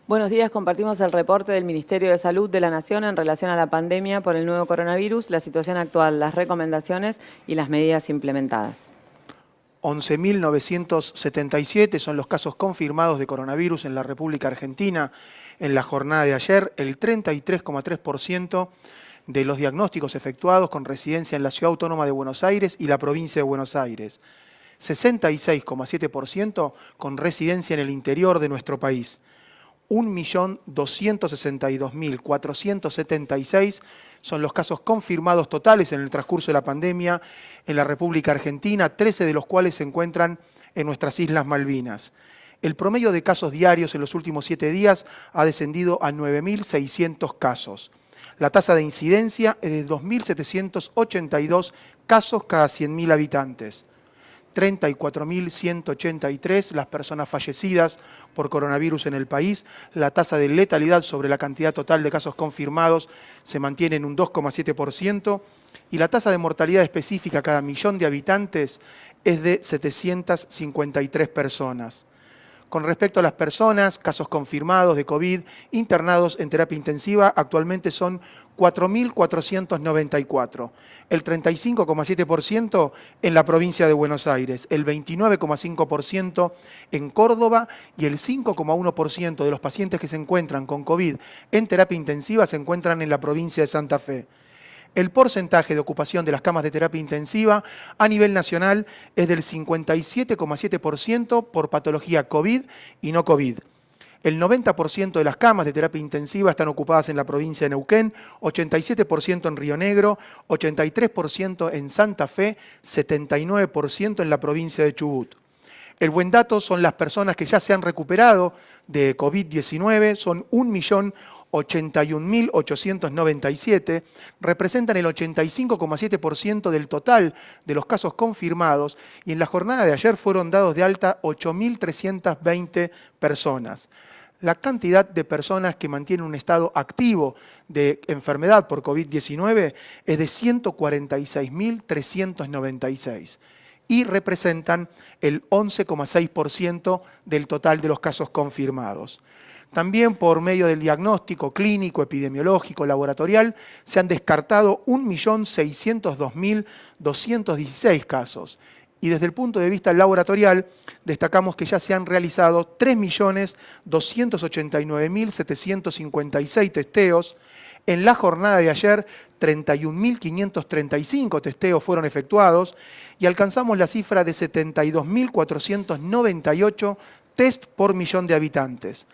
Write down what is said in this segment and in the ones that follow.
Buenos días, compartimos el reporte del Ministerio de Salud de la Nación en relación a la pandemia por el nuevo coronavirus, la situación actual, las recomendaciones y las medidas implementadas. 11.977 son los casos confirmados de coronavirus en la República Argentina. En la jornada de ayer, el 33,3% de los diagnósticos efectuados con residencia en la Ciudad Autónoma de Buenos Aires y la provincia de Buenos Aires. 66,7% con residencia en el interior de nuestro país. 1.262.476 son los casos confirmados totales en el transcurso de la pandemia en la República Argentina, 13 de los cuales se encuentran en nuestras Islas Malvinas. El promedio de casos diarios en los últimos 7 días ha descendido a 9.600 casos. La tasa de incidencia es de 2.782 casos cada 100.000 habitantes. 34.183 las personas fallecidas por coronavirus en el país. La tasa de letalidad sobre la cantidad total de casos confirmados se mantiene en un 2,7% y la tasa de mortalidad específica cada millón de habitantes es de 753 personas. Con respecto a las personas, casos confirmados de COVID internados en terapia intensiva, actualmente son 4.494, el 35,7% en la provincia de Buenos Aires, el 29,5% en Córdoba y el 5,1% de los pacientes que se encuentran con COVID en terapia intensiva se encuentran en la provincia de Santa Fe. El porcentaje de ocupación de las camas de terapia intensiva a nivel nacional es del 57,7% por patología COVID y no COVID. El 90% de las camas de terapia intensiva están ocupadas en la provincia de Neuquén, 87% en Río Negro, 83% en Santa Fe, 79% en la provincia de Chubut. El buen dato son las personas que ya se han recuperado de COVID-19, son 1.081.897, representan el 85,7% del total de los casos confirmados y en la jornada de ayer fueron dados de alta 8.320 personas. La cantidad de personas que mantienen un estado activo de enfermedad por COVID-19 es de 146.396 y representan el 11,6% del total de los casos confirmados. También por medio del diagnóstico clínico, epidemiológico, laboratorial, se han descartado 1.602.216 casos. Y desde el punto de vista laboratorial, destacamos que ya se han realizado 3.289.756 testeos. En la jornada de ayer, 31.535 testeos fueron efectuados y alcanzamos la cifra de 72.498 test por millón de habitantes.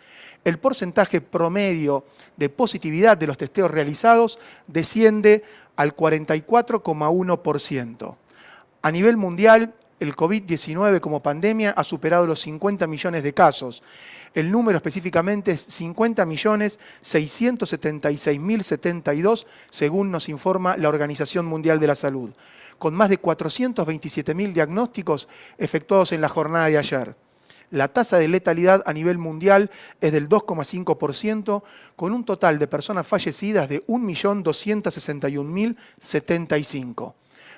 El porcentaje promedio de positividad de los testeos realizados desciende al 44,1%. A nivel mundial, el COVID-19 como pandemia ha superado los 50 millones de casos. El número específicamente es 50.676.072, según nos informa la Organización Mundial de la Salud, con más de 427.000 diagnósticos efectuados en la jornada de ayer. La tasa de letalidad a nivel mundial es del 2,5%, con un total de personas fallecidas de 1.261.075.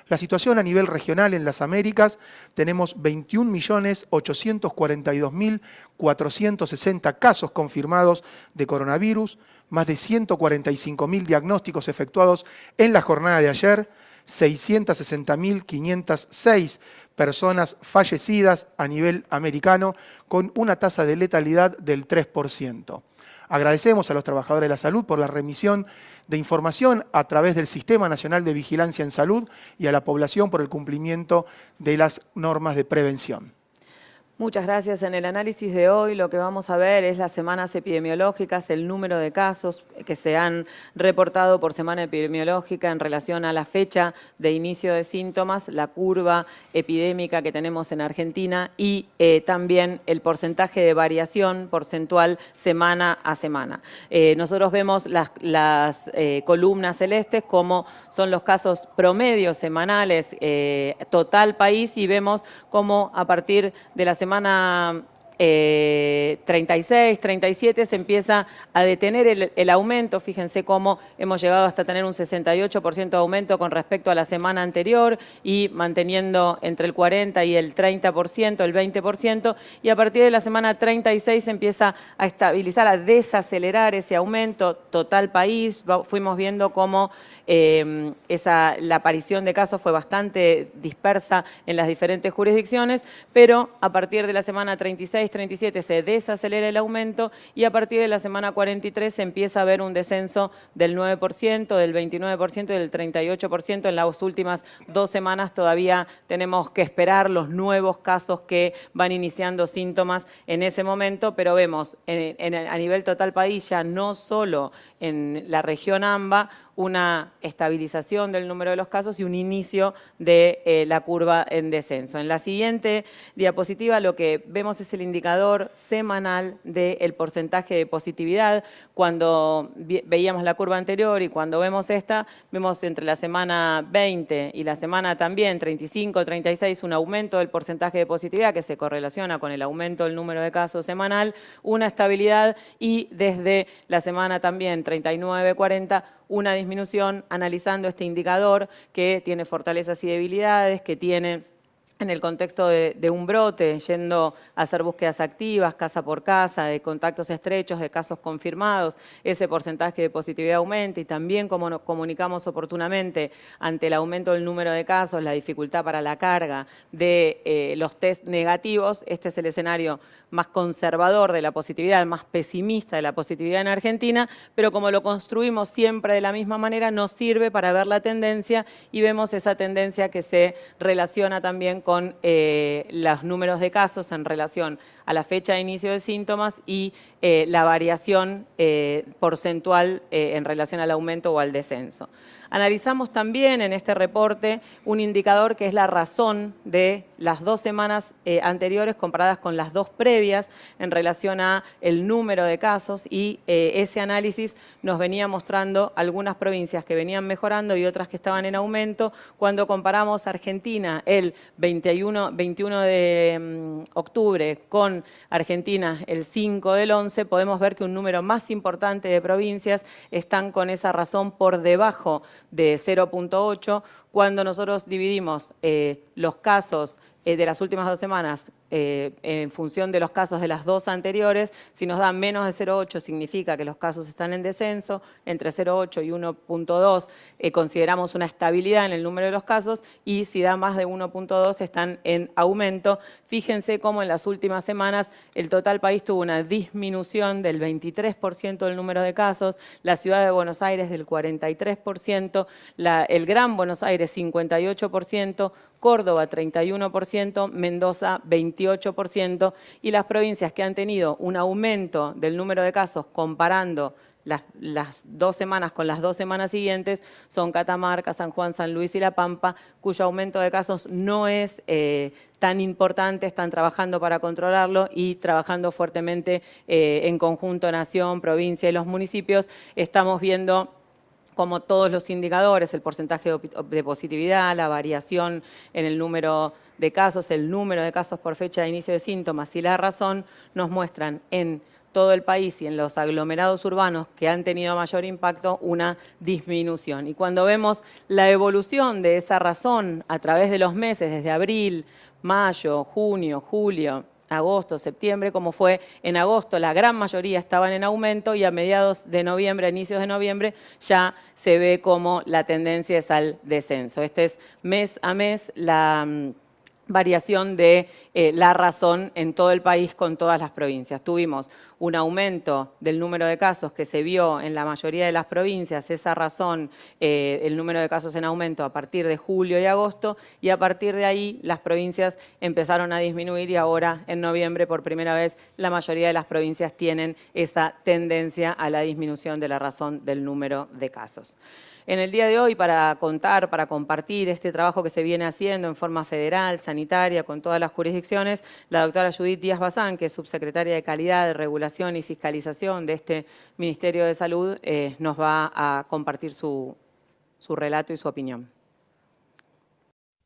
La situación a nivel regional en las Américas, tenemos 21.842.460 casos confirmados de coronavirus, más de 145.000 diagnósticos efectuados en la jornada de ayer, 660.506 personas fallecidas a nivel americano, con una tasa de letalidad del 3%. Agradecemos a los trabajadores de la salud por la remisión de información a través del Sistema Nacional de Vigilancia en Salud y a la población por el cumplimiento de las normas de prevención. Muchas gracias. En el análisis de hoy lo que vamos a ver es las semanas epidemiológicas, el número de casos que se han reportado por semana epidemiológica en relación a la fecha de inicio de síntomas, la curva epidémica que tenemos en Argentina y también el porcentaje de variación porcentual semana a semana. Nosotros vemos las columnas celestes como son los casos promedios semanales total país y vemos cómo a partir de la semana 36, 37 se empieza a detener el aumento. Fíjense cómo hemos llegado hasta tener un 68% de aumento con respecto a la semana anterior y manteniendo entre el 40 y el 30%, el 20%, y a partir de la semana 36 se empieza a estabilizar, a desacelerar ese aumento total país. Fuimos viendo cómo la aparición de casos fue bastante dispersa en las diferentes jurisdicciones, pero a partir de la semana 36, 37 se desacelera el aumento y a partir de la semana 43 se empieza a ver un descenso del 9%, del 29% y del 38%. En las últimas 2 semanas todavía tenemos que esperar los nuevos casos que van iniciando síntomas en ese momento, pero vemos a nivel total país, ya no solo en la región AMBA, una estabilización del número de los casos y un inicio de la curva en descenso. En la siguiente diapositiva lo que vemos es el indicador semanal del porcentaje de positividad. Cuando veíamos la curva anterior y cuando vemos esta, vemos entre la semana 20 y la semana también 35, 36, un aumento del porcentaje de positividad que se correlaciona con el aumento del número de casos semanal, una estabilidad y desde la semana también 39, 40, una disminución, analizando este indicador que tiene fortalezas y debilidades, que tiene en el contexto de un brote, yendo a hacer búsquedas activas, casa por casa, de contactos estrechos, de casos confirmados, ese porcentaje de positividad aumenta y también, como nos comunicamos oportunamente, ante el aumento del número de casos, la dificultad para la carga de los test negativos. Este es el escenario más conservador de la positividad, el más pesimista de la positividad en Argentina, pero como lo construimos siempre de la misma manera, nos sirve para ver la tendencia y vemos esa tendencia que se relaciona también con los números de casos en relación a la fecha de inicio de síntomas y la variación porcentual en relación al aumento o al descenso. Analizamos también en este reporte un indicador que es la razón de las 2 semanas anteriores comparadas con las 2 previas en relación a el número de casos y ese análisis nos venía mostrando algunas provincias que venían mejorando y otras que estaban en aumento. Cuando comparamos Argentina el 21 de octubre con Argentina el 5 del 11, podemos ver que un número más importante de provincias están con esa razón por debajo de 0.8. Cuando nosotros dividimos los casos de las últimas 2 semanas en función de los casos de las 2 anteriores, si nos dan menos de 0.8 significa que los casos están en descenso, entre 0.8 y 1.2 consideramos una estabilidad en el número de los casos y si da más de 1.2 están en aumento. Fíjense cómo en las últimas semanas el total país tuvo una disminución del 23% del número de casos, la ciudad de Buenos Aires del 43%, el Gran Buenos Aires 58%, Córdoba 31%, Mendoza 28% y las provincias que han tenido un aumento del número de casos comparando las 2 semanas con las 2 semanas siguientes son Catamarca, San Juan, San Luis y La Pampa, cuyo aumento de casos no es tan importante, están trabajando para controlarlo y trabajando fuertemente en conjunto Nación, provincia y los municipios. Estamos viendo como todos los indicadores, el porcentaje de positividad, la variación en el número de casos, el número de casos por fecha de inicio de síntomas y la razón, nos muestran en todo el país y en los aglomerados urbanos que han tenido mayor impacto una disminución. Y cuando vemos la evolución de esa razón a través de los meses, desde abril, mayo, junio, julio, agosto, septiembre, como fue en agosto, la gran mayoría estaban en aumento y a mediados de noviembre, a inicios de noviembre, ya se ve como la tendencia es al descenso. Este es mes a mes la variación de la razón en todo el país con todas las provincias. Tuvimos un aumento del número de casos que se vio en la mayoría de las provincias, esa razón, el número de casos en aumento a partir de julio y agosto, y a partir de ahí las provincias empezaron a disminuir y ahora en noviembre por primera vez la mayoría de las provincias tienen esa tendencia a la disminución de la razón del número de casos. En el día de hoy, para contar, para compartir este trabajo que se viene haciendo en forma federal, sanitaria, con todas las jurisdicciones, la doctora Judith Díaz Bazán, que es subsecretaria de Calidad, de Regulación y Fiscalización de este Ministerio de Salud, nos va a compartir su relato y su opinión.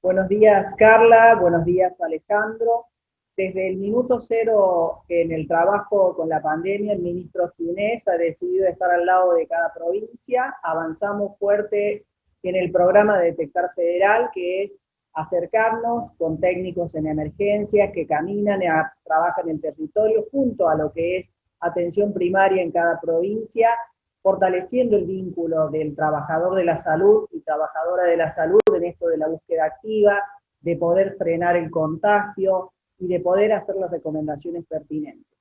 Buenos días, Carla. Buenos días, Alejandro. Desde el minuto cero en el trabajo con la pandemia, el ministro Ginés ha decidido estar al lado de cada provincia. Avanzamos fuerte en el programa de Detectar Federal, que es acercarnos con técnicos en emergencia que caminan y trabajan en el territorio junto a lo que es atención primaria en cada provincia, fortaleciendo el vínculo del trabajador de la salud y trabajadora de la salud en esto de la búsqueda activa, de poder frenar el contagio y de poder hacer las recomendaciones pertinentes.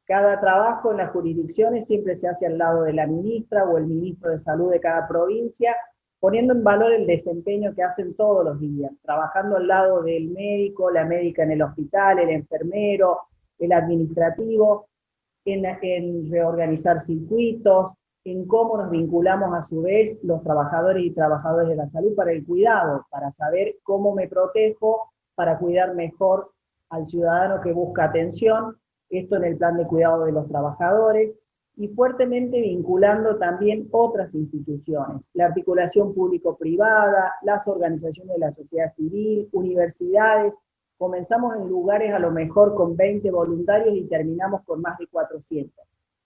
Cada trabajo en las jurisdicciones siempre se hace al lado de la ministra o el ministro de salud de cada provincia, poniendo en valor el desempeño que hacen todos los días, trabajando al lado del médico, la médica en el hospital, el enfermero, el administrativo, en reorganizar circuitos, en cómo nos vinculamos a su vez los trabajadores y trabajadoras de la salud para el cuidado, para saber cómo me protejo, para cuidar mejor al ciudadano que busca atención, esto en el plan de cuidado de los trabajadores, y fuertemente vinculando también otras instituciones, la articulación público-privada, las organizaciones de la sociedad civil, universidades. Comenzamos en lugares a lo mejor con 20 voluntarios y terminamos con más de 400.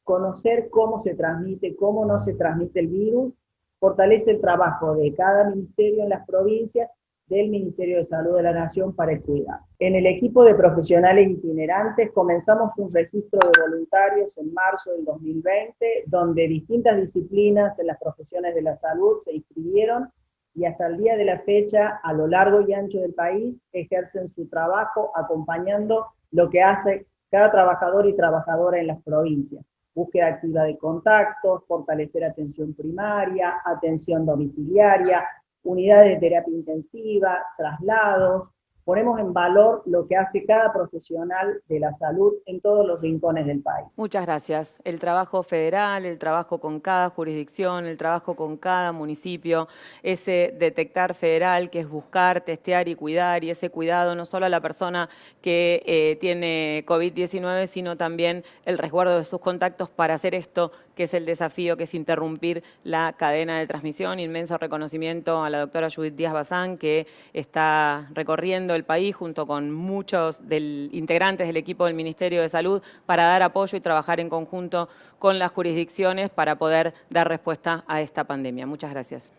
Conocer cómo se transmite, cómo no se transmite el virus, fortalece el trabajo de cada ministerio en las provincias, del Ministerio de Salud de la Nación para el cuidado. En el equipo de profesionales itinerantes comenzamos un registro de voluntarios en marzo del 2020, donde distintas disciplinas en las profesiones de la salud se inscribieron y hasta el día de la fecha, a lo largo y ancho del país, ejercen su trabajo acompañando lo que hace cada trabajador y trabajadora en las provincias. Búsqueda activa de contactos, fortalecer atención primaria, atención domiciliaria, unidades de terapia intensiva, traslados. Ponemos en valor lo que hace cada profesional de la salud en todos los rincones del país. Muchas gracias. El trabajo federal, el trabajo con cada jurisdicción, el trabajo con cada municipio, ese detectar federal que es buscar, testear y cuidar, y ese cuidado no solo a la persona que tiene COVID-19, sino también el resguardo de sus contactos para hacer esto, que es el desafío, que es interrumpir la cadena de transmisión. Inmenso reconocimiento a la doctora Judith Díaz Bazán, que está recorriendo el país junto con muchos integrantes del equipo del Ministerio de Salud para dar apoyo y trabajar en conjunto con las jurisdicciones para poder dar respuesta a esta pandemia. Muchas gracias.